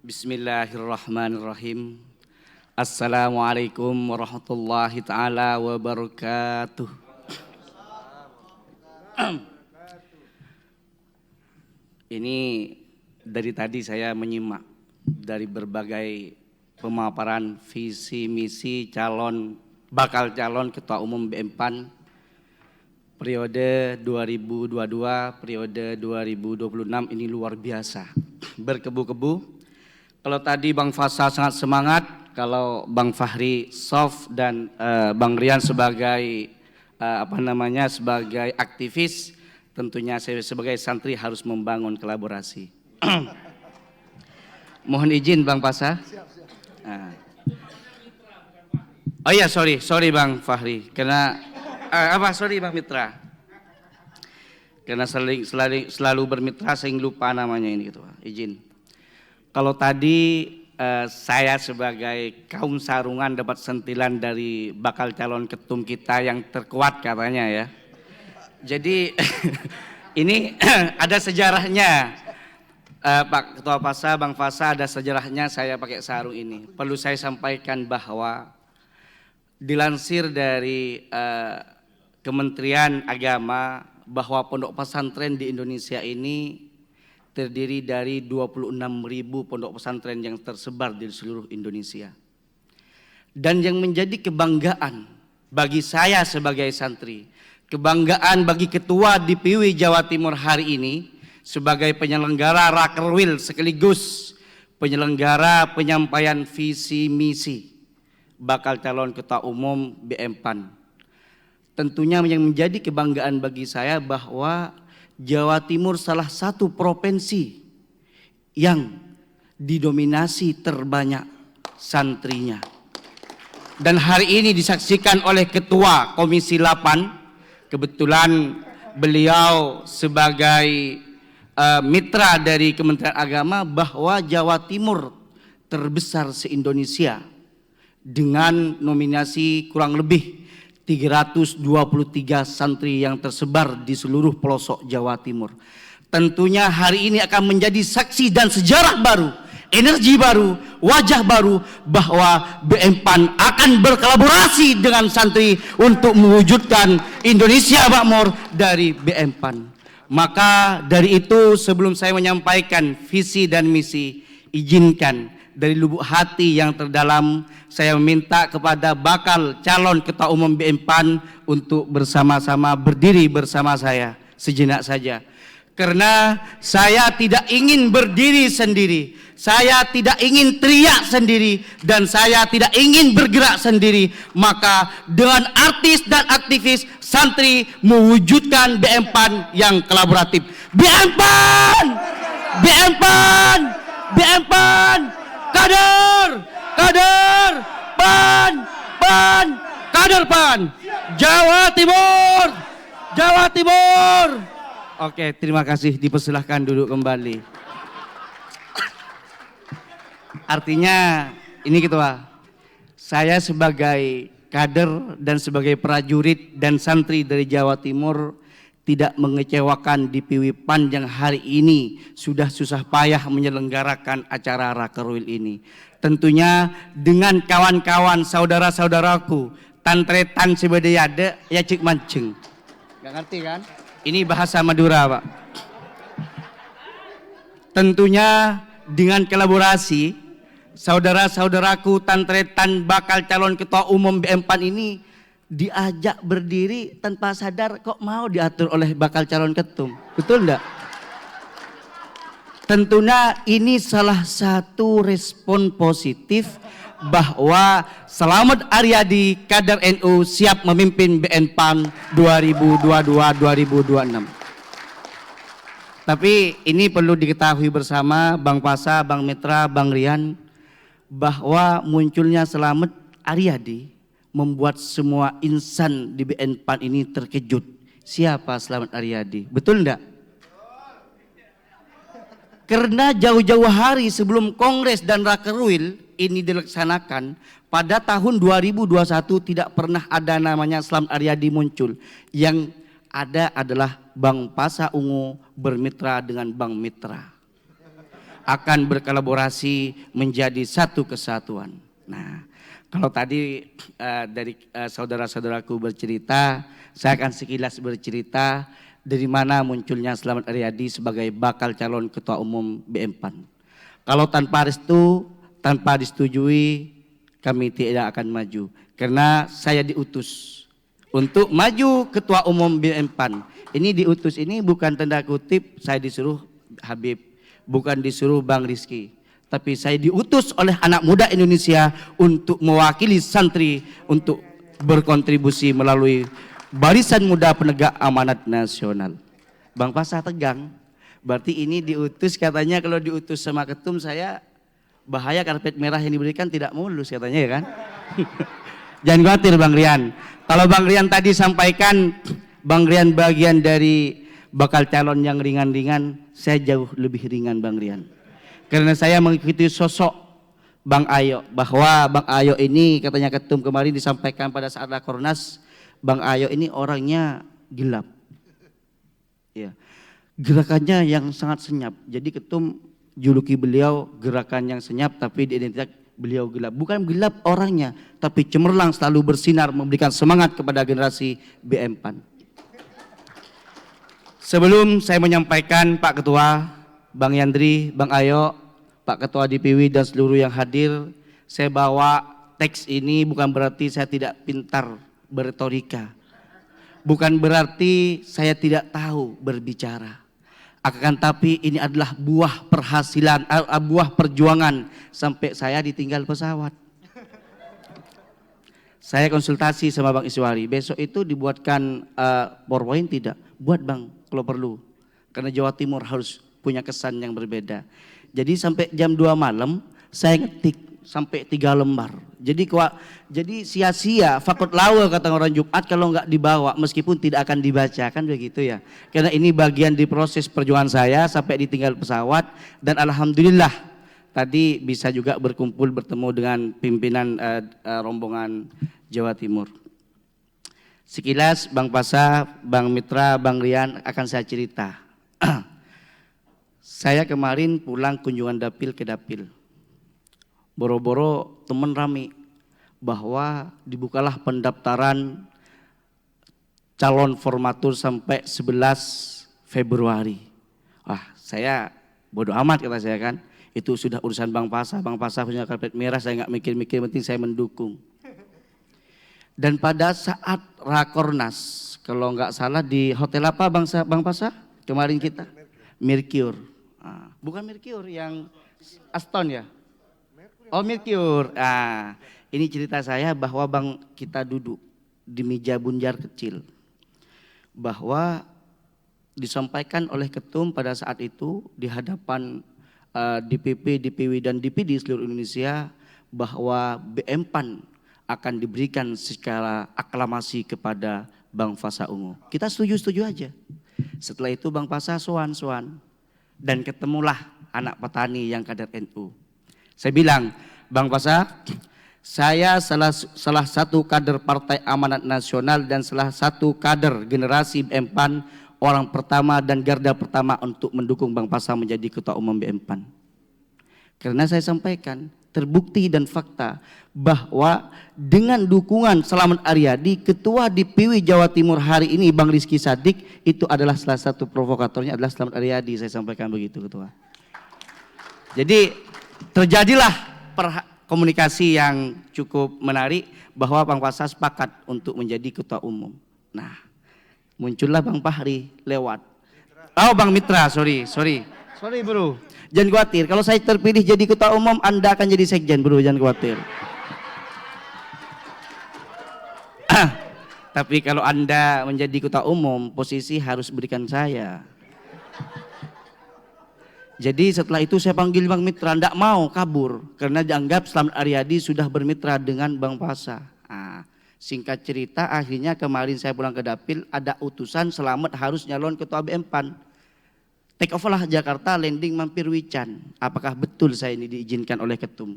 Bismillahirrahmanirrahim. Assalamualaikum warahmatullahi ta'ala wabarakatuh. Ini dari tadi saya menyimak dari berbagai pemaparan visi misi bakal calon Ketua Umum BM PAN periode 2022, periode 2026 ini luar biasa. Berkebu-kebu. Kalau tadi Bang Fasa sangat semangat, kalau Bang Fahri soft dan Bang Rian sebagai sebagai aktivis, tentunya saya sebagai santri harus membangun kolaborasi. Mohon izin Bang Fasa. Oh iya, sorry Bang Fahri, karena sorry Bang Mitra, karena selalu bermitra sehingga lupa namanya ini gitu. Izin. Kalau tadi saya sebagai kaum sarungan dapat sentilan dari bakal calon ketum kita yang terkuat katanya ya. Jadi ini ada sejarahnya, Pak Ketua Pasa, Bang Fasa, ada sejarahnya saya pakai sarung ini. Perlu saya sampaikan bahwa dilansir dari Kementerian Agama bahwa pondok pesantren di Indonesia ini terdiri dari 26.000 pondok pesantren yang tersebar di seluruh Indonesia. Dan yang menjadi kebanggaan bagi saya sebagai santri, kebanggaan bagi Ketua DPW Jawa Timur hari ini sebagai penyelenggara Rakerwil sekaligus penyelenggara penyampaian visi misi bakal calon Ketua Umum BM PAN. Tentunya yang menjadi kebanggaan bagi saya bahwa Jawa Timur salah satu provinsi yang didominasi terbanyak santrinya. Dan hari ini disaksikan oleh Ketua Komisi 8, kebetulan beliau sebagai mitra dari Kementerian Agama, bahwa Jawa Timur terbesar se-Indonesia dengan nominasi kurang lebih 323 santri yang tersebar di seluruh pelosok Jawa Timur. Tentunya hari ini akan menjadi saksi dan sejarah baru, energi baru, wajah baru bahwa BM PAN akan berkolaborasi dengan santri untuk mewujudkan Indonesia makmur dari BM PAN. Maka dari itu sebelum saya menyampaikan visi dan misi, izinkan dari lubuk hati yang terdalam saya meminta kepada bakal calon Ketua Umum BM PAN untuk bersama-sama berdiri bersama saya sejenak saja. Karena saya tidak ingin berdiri sendiri, saya tidak ingin teriak sendiri, dan saya tidak ingin bergerak sendiri. Maka dengan artis dan aktivis santri mewujudkan BM PAN yang kolaboratif. BM PAN! BM PAN! BM PAN! Kader PAN, kader PAN, Jawa Timur. Oke, terima kasih, dipersilahkan duduk kembali. Artinya ini Ketua, saya sebagai kader dan sebagai prajurit dan santri dari Jawa Timur tidak mengecewakan DPW PAN yang hari ini sudah susah payah menyelenggarakan acara Rakerwil ini. Tentunya dengan kawan-kawan saudara-saudaraku tantretan sebedayade ya cik mancing. Gak ngerti kan? Ini bahasa Madura, Pak. Tentunya dengan kolaborasi saudara-saudaraku tantretan bakal calon Ketua Umum BM PAN ini diajak berdiri tanpa sadar kok mau diatur oleh bakal calon ketum. Betul enggak? Tentunya ini salah satu respon positif bahwa Slamet Aryadi kader NU siap memimpin BM PAN 2022-2026. Tapi ini perlu diketahui bersama Bang Pasa, Bang Mitra, Bang Rian, bahwa munculnya Slamet Aryadi membuat semua insan di BM PAN ini terkejut. Siapa Slamet Aryadi? Betul enggak? Karena jauh-jauh hari sebelum Kongres dan Rakerwil ini dilaksanakan, pada tahun 2021 tidak pernah ada namanya Slamet Aryadi muncul. Yang ada adalah Bang Pasa Ungu bermitra dengan Bang Mitra. akan berkolaborasi menjadi satu kesatuan. Nah, kalau tadi dari saudara-saudaraku bercerita, saya akan sekilas bercerita dari mana munculnya Slamet Aryadi sebagai bakal calon ketua umum BM-PAN. Kalau tanpa restu, tanpa disetujui, kami tidak akan maju. Karena saya diutus untuk maju ketua umum BM-PAN. Ini diutus ini bukan tanda kutip saya disuruh Habib, bukan disuruh Bang Rizky. Tapi saya diutus oleh anak muda Indonesia untuk mewakili santri untuk berkontribusi melalui Barisan Muda Penegak Amanat Nasional. Bang Pasah tegang. Berarti ini diutus, katanya kalau diutus sama ketum saya bahaya, karpet merah yang diberikan tidak mulus katanya ya kan. Jangan khawatir Bang Rian. Kalau Bang Rian tadi sampaikan Bang Rian bagian dari bakal calon yang ringan-ringan, saya jauh lebih ringan Bang Rian. Karena saya mengikuti sosok Bang Ayo, bahwa Bang Ayo ini katanya ketum kemarin disampaikan pada saat Rakornas, Bang Ayo ini orangnya gelap. Ya. Gerakannya yang sangat senyap. Jadi ketum juluki beliau gerakan yang senyap tapi di identitas beliau gelap. Bukan gelap orangnya, tapi cemerlang, selalu bersinar, memberikan semangat kepada generasi BM-PAN. Sebelum saya menyampaikan Pak Ketua, Bang Yandri, Bang Ayo, Pak Ketua DPW dan seluruh yang hadir, saya bawa teks ini bukan berarti saya tidak pintar berretorika. Bukan berarti saya tidak tahu berbicara. Akan tapi ini adalah buah perhasilan, buah perjuangan sampai saya ditinggal pesawat. Saya konsultasi sama Bang Iswari, besok itu dibuatkan PowerPoint tidak? Buat Bang kalau perlu. Karena Jawa Timur harus punya kesan yang berbeda. Jadi sampai jam 2 malam saya ngetik sampai 3 lembar. Jadi sia-sia, fakut lawa kata orang Jumat kalau nggak dibawa meskipun tidak akan dibaca, kan begitu ya. Karena ini bagian di proses perjuangan saya sampai ditinggal pesawat, dan alhamdulillah tadi bisa juga bertemu dengan pimpinan rombongan Jawa Timur. Sekilas Bang Pasah, Bang Mitra, Bang Rian akan saya cerita. Saya kemarin pulang kunjungan dapil ke dapil. Boro-boro teman rame bahwa dibukalah pendaftaran calon formatur sampai 11 Februari. Wah, saya bodoh amat kata saya kan. Itu sudah urusan Bang Pasah. Bang Pasah punya karpet merah, saya nggak mikir-mikir, penting saya mendukung. Dan pada saat Rakornas, kalau nggak salah di hotel apa Bang Pasah? Kemarin kita Mercure. Bukan Mercure yang Aston ya? Oh Mercure. Ini cerita saya bahwa kita duduk di meja bunjar kecil. Bahwa disampaikan oleh ketum pada saat itu di hadapan DPP, DPW dan DPD seluruh Indonesia bahwa BM-PAN akan diberikan secara aklamasi kepada Bang Pasah Ungu. Kita setuju-setuju aja. Setelah itu Bang Pasah soan-soan dan ketemulah anak petani yang kader NU. Saya bilang, Bang Pasah, saya salah satu kader Partai Amanat Nasional dan salah satu kader generasi BM-PAN, orang pertama dan garda pertama untuk mendukung Bang Pasah menjadi ketua umum BM-PAN. Karena saya sampaikan, terbukti dan fakta bahwa dengan dukungan Slamet Aryadi, ketua DPW Jawa Timur hari ini Bang Rizky Sadik, itu adalah salah satu provokatornya adalah Slamet Aryadi, saya sampaikan begitu Ketua. Jadi terjadilah komunikasi yang cukup menarik bahwa Bang Pasah sepakat untuk menjadi ketua umum. Nah, muncullah Bang Fahri lewat. Oh Bang Mitra, sorry bro. Jangan khawatir, kalau saya terpilih jadi ketua umum, Anda akan jadi sekjen bro, jangan khawatir. Tapi kalau Anda menjadi ketua umum, posisi harus berikan saya. Jadi setelah itu saya panggil Bang Mitra, enggak mau kabur karena dianggap Slamet Aryadi sudah bermitra dengan Bang Pasah. Singkat cerita akhirnya kemarin saya pulang ke dapil ada utusan Slamet harus nyalon ketua BM-PAN. Take off lah Jakarta, landing mampir Wican. Apakah betul saya ini diizinkan oleh ketum?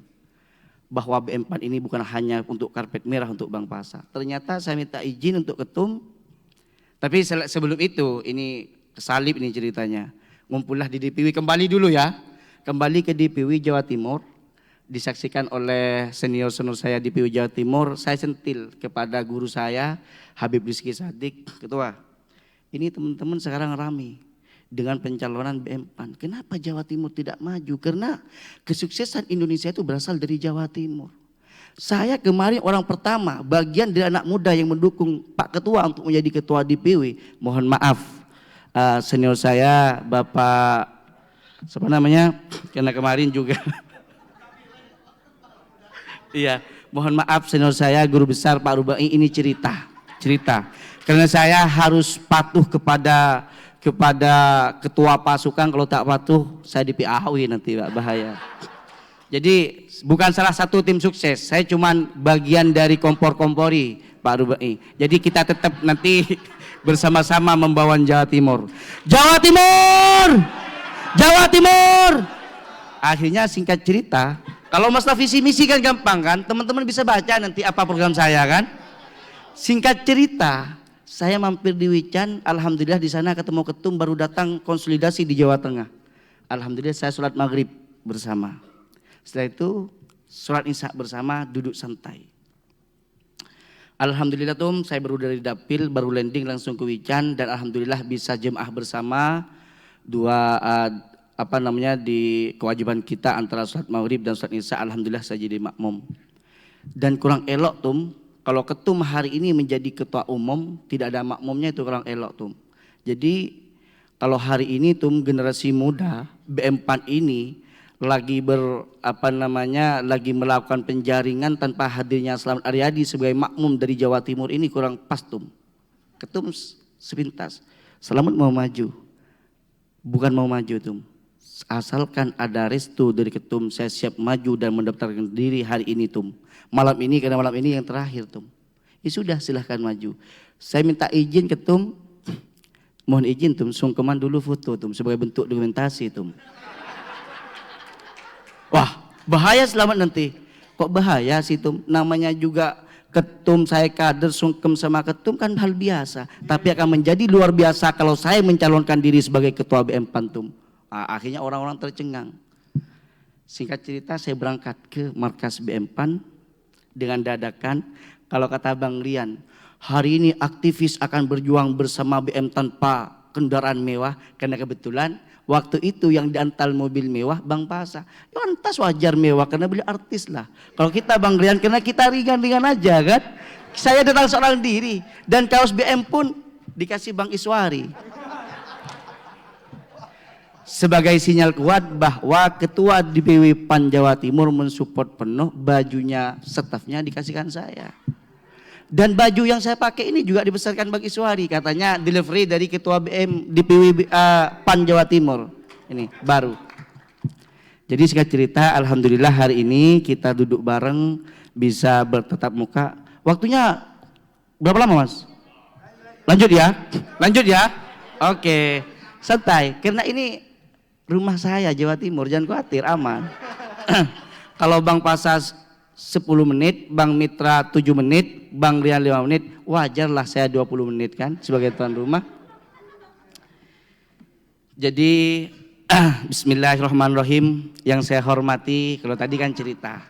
Bahwa BM-PAN ini bukan hanya untuk karpet merah untuk Bang Pasah. Ternyata saya minta izin untuk ketum. Tapi sebelum itu ini kesalip ini ceritanya. Ngumpullah di DPW kembali dulu ya. kembali ke DPW Jawa Timur, disaksikan oleh senior-senior saya DPW Jawa Timur, saya sentil kepada guru saya Habib Rizky Sadik, ketua. Ini teman-teman sekarang rame dengan pencalonan BM PAN. Kenapa Jawa Timur tidak maju? Karena kesuksesan Indonesia itu berasal dari Jawa Timur. Saya kemarin orang pertama, bagian dari anak muda yang mendukung Pak Ketua untuk menjadi ketua DPW. Mohon maaf senior saya Bapak siapa namanya? Karena kemarin juga iya, mohon maaf senior saya guru besar Pak Rubai, ini cerita. Karena saya harus patuh kepada ketua pasukan, kalau tak patuh saya di PAW nanti Pak, bahaya. Jadi bukan salah satu tim sukses, saya cuman bagian dari kompor-kompori Pak Rubai. Jadi kita tetap nanti bersama-sama membawa Jawa Timur. Jawa Timur! Jawa Timur! Akhirnya singkat cerita, kalau masalah visi misi kan gampang kan, teman-teman bisa baca nanti apa program saya kan. Singkat cerita, saya mampir di Wican, alhamdulillah di sana ketemu ketum baru datang konsolidasi di Jawa Tengah. Alhamdulillah saya sholat maghrib bersama. Setelah itu sholat isya bersama, duduk santai. Alhamdulillah saya baru dari dapil, baru landing langsung ke Wican dan alhamdulillah bisa jemaah bersama di kewajiban kita antara sholat maghrib dan sholat isya. Alhamdulillah saya jadi makmum. Dan kurang elok kalau ketum hari ini menjadi ketua umum, tidak ada makmumnya, itu kurang elok Jadi kalau hari ini generasi muda BM PAN ini lagi lagi melakukan penjaringan tanpa hadirnya Slamet Aryadi sebagai makmum dari Jawa Timur, ini kurang pas Ketum sepintas, Slamet mau maju, bukan mau maju asalkan ada restu dari ketum, saya siap maju dan mendaftarkan diri hari ini malam ini, karena malam ini yang terakhir ya sudah silahkan maju. Saya minta izin ketum, mohon izin sungkeman dulu foto sebagai bentuk dokumentasi Wah bahaya Slamet nanti. Kok bahaya sih namanya juga ketum, saya kader, sungkem sama ketum kan hal biasa, tapi akan menjadi luar biasa kalau saya mencalonkan diri sebagai ketua BM PAN akhirnya orang-orang tercengang. Singkat cerita saya berangkat ke markas BM PAN dengan dadakan. Kalau kata Bang Rian, hari ini aktivis akan berjuang bersama BM tanpa kendaraan mewah, karena kebetulan waktu itu yang diantar mobil mewah Bang Pasa. Lantas wajar mewah karena beliau artis lah. Kalau kita Bang Rian karena kita ringan-ringan aja kan. Saya datang seorang diri dan kaos BM pun dikasih Bang Iswari. Sebagai sinyal kuat bahwa ketua DPW PAN Jawa Timur mensupport penuh, bajunya stafnya dikasihkan saya. Dan baju yang saya pakai ini juga dibesarkan Bang Iswari, katanya delivery dari ketua BM DPW PAN Jawa Timur. Ini baru. Jadi singkat cerita, alhamdulillah hari ini kita duduk bareng bisa bertatap muka. Waktunya berapa lama Mas? Lanjut ya? Oke, santai. Karena ini rumah saya Jawa Timur, jangan khawatir, aman. Kalau Bang Pasas 10 menit, Bang Mitra 7 menit, Bang Rian 5 menit, wajarlah saya 20 menit kan sebagai tuan rumah. Jadi bismillahirrahmanirrahim, yang saya hormati, kalau tadi kan cerita.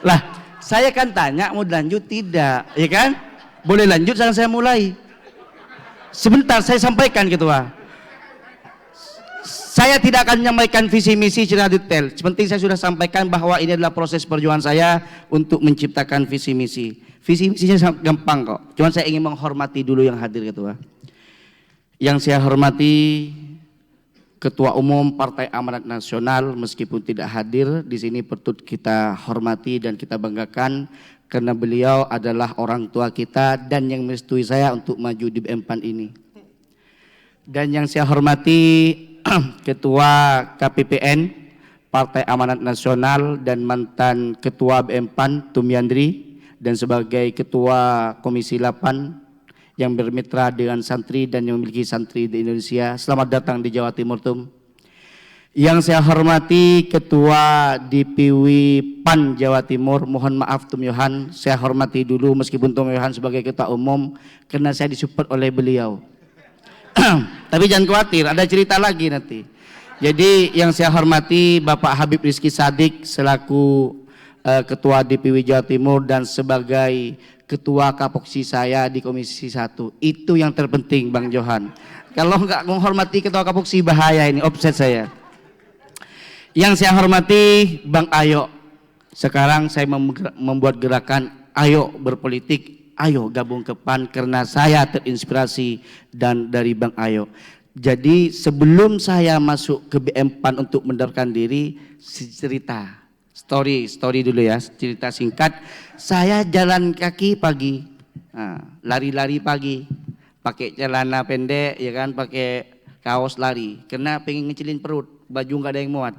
Lah, saya kan tanya mau lanjut tidak, ya kan? Boleh lanjut, sekarang saya mulai. Sebentar saya sampaikan ketua. Saya tidak akan menyampaikan visi misi secara detail. Sepenting saya sudah sampaikan bahwa ini adalah proses perjuangan saya untuk menciptakan visi misi. Visi misinya sangat gampang kok. Cuman saya ingin menghormati dulu yang hadir ketua. Yang saya hormati Ketua Umum Partai Amanat Nasional, meskipun tidak hadir di sini patut kita hormati dan kita banggakan karena beliau adalah orang tua kita dan yang merestui saya untuk maju di BM PAN ini. Dan yang saya hormati Ketua KPPN Partai Amanat Nasional dan mantan Ketua BM PAN Tum Yandri, dan sebagai Ketua Komisi 8 yang bermitra dengan santri dan yang memiliki santri di Indonesia. Selamat datang di Jawa Timur Tum. Yang saya hormati Ketua DPW PAN Jawa Timur, mohon maaf Tum Yohan, saya hormati dulu meskipun Tum Yohan sebagai Ketua Umum karena saya disupport oleh beliau. Tapi jangan khawatir, ada cerita lagi nanti. Jadi yang saya hormati Bapak Habib Rizky Sadik selaku Ketua DPW Jawa Timur dan sebagai Ketua Kapoksi saya di Komisi 1. Itu yang terpenting Bang Johan. Kalau nggak menghormati Ketua Kapoksi bahaya ini, offset saya. Yang saya hormati Bang Ayo. Sekarang saya membuat gerakan ayo berpolitik, ayo gabung ke PAN karena saya terinspirasi dan dari Bang Ayo. Jadi sebelum saya masuk ke BM PAN untuk mendaftarkan diri, cerita. Story dulu ya, cerita singkat. Saya jalan kaki pagi, lari-lari pagi, pakai celana pendek, ya kan, pakai kaos lari. Karena pengen ngecilin perut, baju nggak ada yang muat.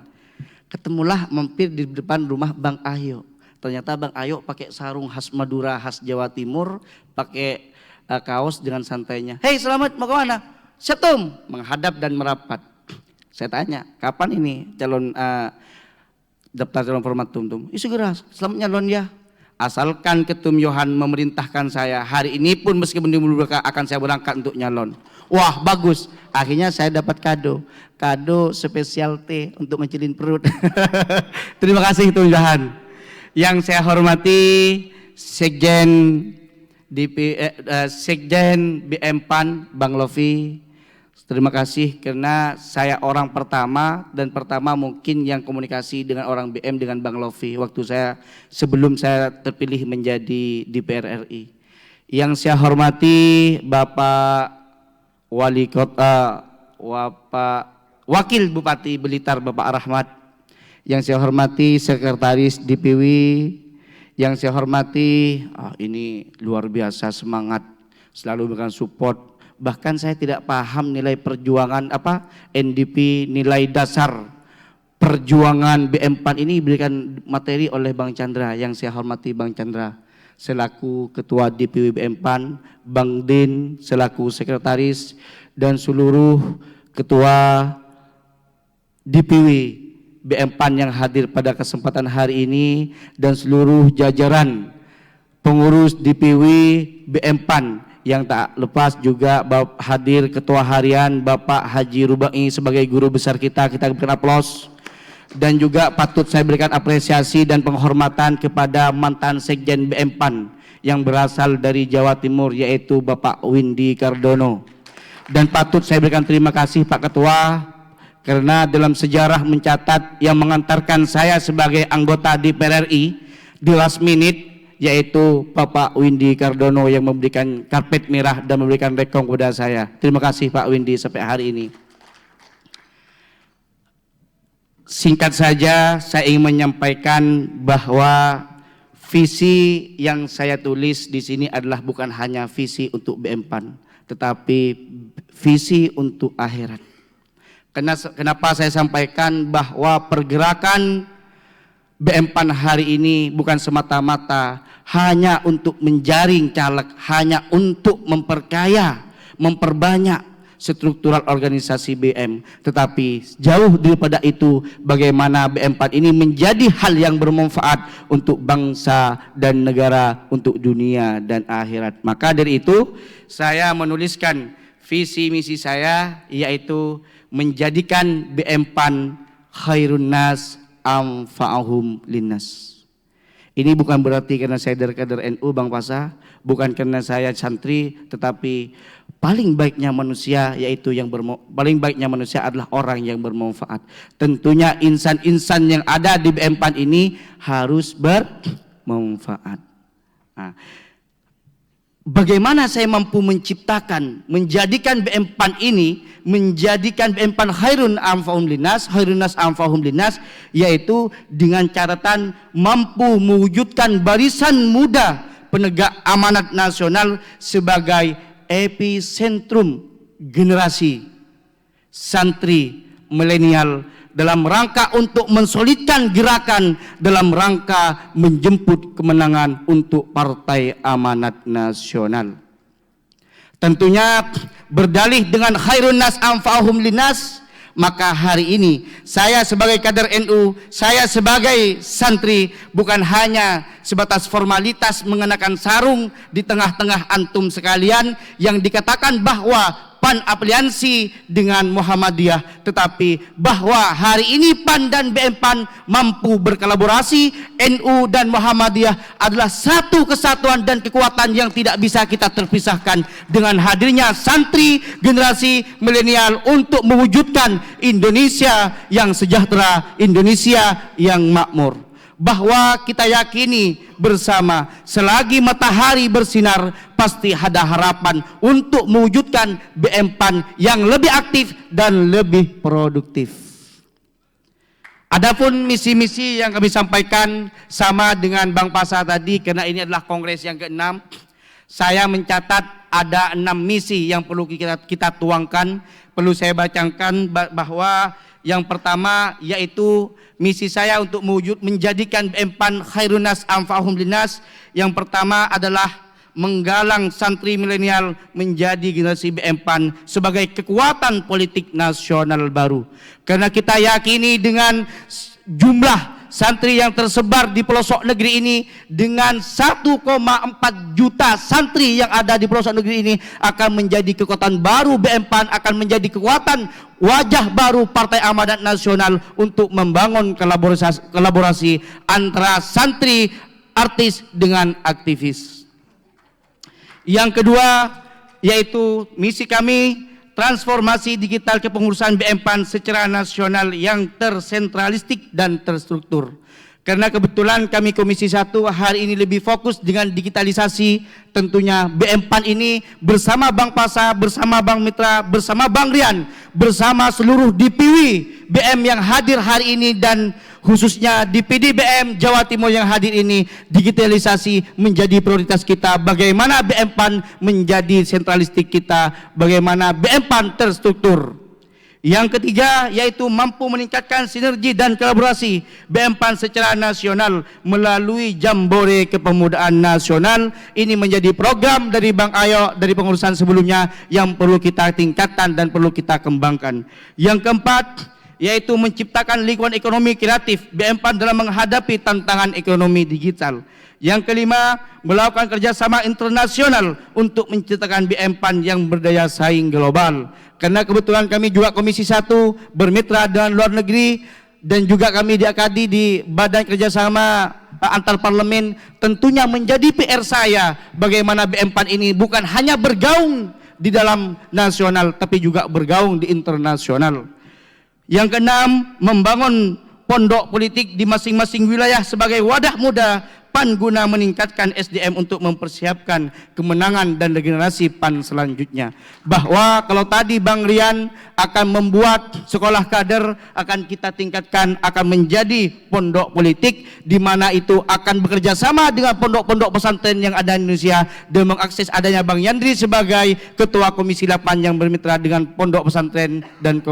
Ketemulah mampir di depan rumah Bang Ayo. Ternyata Bang Ayo pakai sarung khas Madura, khas Jawa Timur, pakai kaos dengan santainya. Hei selamat, mau kemana? Setum, menghadap dan merapat. Saya tanya, kapan ini calon daftar calon format tum-tum? Segera, selamat nyalon ya. Asalkan Ketum Yohan memerintahkan saya, hari ini pun meskipun di Merdeka akan saya berangkat untuk nyalon. Wah bagus, akhirnya saya dapat kado spesial teh untuk ngecilin perut. Terima kasih Ketum Yohan. Yang saya hormati Sekjen BM PAN Bang Lofi. Terima kasih karena saya orang pertama dan pertama mungkin yang komunikasi dengan orang BM dengan Bang Lofi waktu sebelum saya terpilih menjadi DPR RI. Yang saya hormati Bapak Wali Kota, Wakil Bupati Blitar Bapak Rahmat. Yang saya hormati Sekretaris DPW. Yang saya hormati, ini luar biasa semangat, selalu memberikan support. Bahkan saya tidak paham nilai perjuangan NDP, nilai dasar perjuangan BM PAN ini diberikan materi oleh Bang Chandra. Yang saya hormati Bang Chandra selaku Ketua DPW BM PAN, Bang Din selaku Sekretaris, dan seluruh Ketua DPW BM PAN yang hadir pada kesempatan hari ini, dan seluruh jajaran pengurus DPW BM PAN. Yang tak lepas juga hadir Ketua Harian Bapak Haji Rubai sebagai guru besar kita berikan aplaus. Dan juga patut saya berikan apresiasi dan penghormatan kepada mantan Sekjen BM PAN yang berasal dari Jawa Timur yaitu Bapak Windy Cardono. Dan patut saya berikan terima kasih Pak Ketua karena dalam sejarah mencatat yang mengantarkan saya sebagai anggota DPR RI di last minute yaitu Bapak Windy Cardono yang memberikan karpet merah dan memberikan rekong kepada saya. Terima kasih Pak Windy sampai hari ini. Singkat saja saya ingin menyampaikan bahwa visi yang saya tulis di sini adalah bukan hanya visi untuk BM PAN, tetapi visi untuk akhirat. Kenapa saya sampaikan bahwa pergerakan BM PAN hari ini bukan semata-mata hanya untuk menjaring caleg, hanya untuk memperkaya, memperbanyak struktural organisasi BM, tetapi jauh daripada itu bagaimana BM PAN ini menjadi hal yang bermanfaat untuk bangsa dan negara, untuk dunia dan akhirat. Maka dari itu saya menuliskan visi misi saya yaitu menjadikan BM PAN khairun nas amfa'ahum linnas. Ini bukan berarti karena saya dari kader NU Bang Pasha, bukan karena saya santri, tetapi paling baiknya manusia paling baiknya manusia adalah orang yang bermanfaat. Tentunya insan-insan yang ada di BM PAN ini harus bermanfaat. Nah, bagaimana saya mampu menjadikan BM PAN ini menjadikan BM PAN khairun nas amfahum linnas, yaitu dengan catatan mampu mewujudkan barisan muda penegak amanat nasional sebagai epicentrum generasi santri milenial dalam rangka untuk mensolidkan gerakan dalam rangka menjemput kemenangan untuk Partai Amanat Nasional. Tentunya berdalih dengan khairun nas amfa'ahum linnas, maka hari ini saya sebagai kader NU, saya sebagai santri bukan hanya sebatas formalitas mengenakan sarung di tengah-tengah antum sekalian yang dikatakan bahwa PAN afiliasi dengan Muhammadiyah, tetapi bahwa hari ini PAN dan BM PAN mampu berkolaborasi. NU dan Muhammadiyah adalah satu kesatuan dan kekuatan yang tidak bisa kita terpisahkan dengan hadirnya santri generasi milenial untuk mewujudkan Indonesia yang sejahtera, Indonesia yang makmur. Bahwa kita yakini bersama selagi matahari bersinar pasti ada harapan untuk mewujudkan BM PAN yang lebih aktif dan lebih produktif. Adapun misi-misi yang kami sampaikan sama dengan Bang Pasha tadi, karena ini adalah kongres yang ke-6, saya mencatat ada 6 misi yang perlu kita tuangkan. Perlu saya bacakan bahwa yang pertama yaitu misi saya untuk menjadikan BM PAN khairun nas anfa'uhum linnas. Yang pertama adalah menggalang santri milenial menjadi generasi BM PAN sebagai kekuatan politik nasional baru. Karena kita yakini dengan jumlah santri yang tersebar di pelosok negeri ini, dengan 1,4 juta santri yang ada di pelosok negeri ini, akan menjadi kekuatan baru BM PAN, akan menjadi kekuatan wajah baru Partai Amanat Nasional untuk membangun kolaborasi antara santri, artis dengan aktivis. Yang kedua yaitu misi kami transformasi digital kepengurusan BM PAN secara nasional yang tersentralistik dan terstruktur. Karena kebetulan kami Komisi 1 hari ini lebih fokus dengan digitalisasi, tentunya BM PAN ini bersama Bang Pasha, bersama Bang Mitra, bersama Bang Rian, bersama seluruh DPW BM yang hadir hari ini, dan khususnya DPD BM Jawa Timur yang hadir ini, digitalisasi menjadi prioritas kita. Bagaimana BM PAN menjadi sentralistik kita, bagaimana BM PAN terstruktur. Yang ketiga yaitu mampu meningkatkan sinergi dan kolaborasi BM PAN secara nasional melalui Jambore Kepemudaan Nasional. Ini menjadi program dari Bang Ayo dari pengurusan sebelumnya yang perlu kita tingkatkan dan perlu kita kembangkan. Yang keempat yaitu menciptakan lingkungan ekonomi kreatif BM PAN dalam menghadapi tantangan ekonomi digital. Yang kelima, melakukan kerjasama internasional untuk menciptakan BM PAN yang berdaya saing global. Karena kebetulan kami juga Komisi 1 bermitra dengan luar negeri, dan juga kami diakadi di Badan Kerjasama Antar Parlemen. Tentunya menjadi PR saya bagaimana BM PAN ini bukan hanya bergaung di dalam nasional, tapi juga bergaung di internasional. Yang keenam, membangun pondok politik di masing-masing wilayah sebagai wadah muda PAN guna meningkatkan SDM untuk mempersiapkan kemenangan dan regenerasi PAN selanjutnya. Bahwa kalau tadi Bang Rian akan membuat sekolah kader, akan kita tingkatkan, akan menjadi pondok politik, di mana itu akan bekerja sama dengan pondok-pondok pesantren yang ada di Indonesia dan mengakses adanya Bang Yandri sebagai Ketua Komisi 8 yang bermitra dengan pondok pesantren dan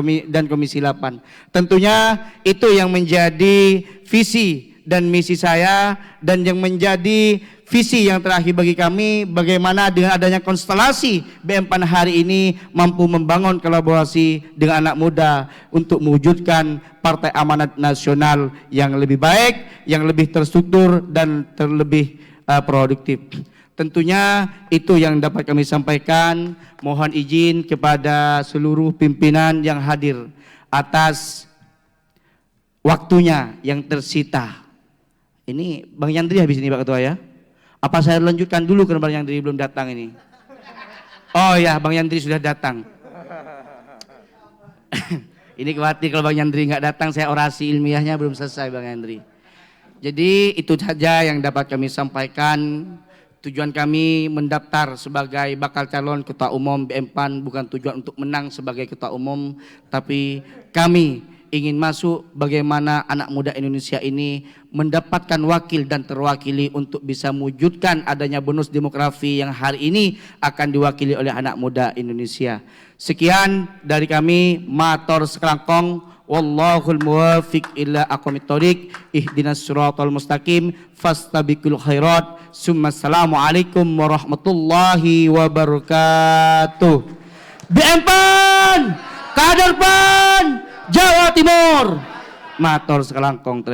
Komisi 8. Tentunya itu yang menjadi visi dan misi saya, dan yang menjadi visi yang terakhir bagi kami, bagaimana dengan adanya konstelasi BM PAN hari ini mampu membangun kolaborasi dengan anak muda untuk mewujudkan Partai Amanat Nasional yang lebih baik, yang lebih terstruktur dan terlebih produktif. Tentunya itu yang dapat kami sampaikan. Mohon izin kepada seluruh pimpinan yang hadir atas waktunya yang tersita. Ini Bang Yandri habis ini Pak Ketua ya. Apa saya lanjutkan dulu karena Bang Yandri belum datang ini? Oh ya, Bang Yandri sudah datang. Ini khawatir kalau Bang Yandri nggak datang, saya orasi ilmiahnya belum selesai Bang Yandri. Jadi itu saja yang dapat kami sampaikan. Tujuan kami mendaftar sebagai bakal calon Ketua Umum BM PAN bukan tujuan untuk menang sebagai Ketua Umum, tapi kami ingin masuk bagaimana anak muda Indonesia ini mendapatkan wakil dan terwakili untuk bisa mewujudkan adanya bonus demografi yang hari ini akan diwakili oleh anak muda Indonesia. Sekian dari kami, matur sekelangkong, wallahul muwafiq ila aqwamit thoriq, ihdinas siratal mustaqim, fastabiqul khairat. Assalamualaikum warahmatullahi wabarakatuh. BM PAN, kader PAN Jawa Timur, matur sekelangkong.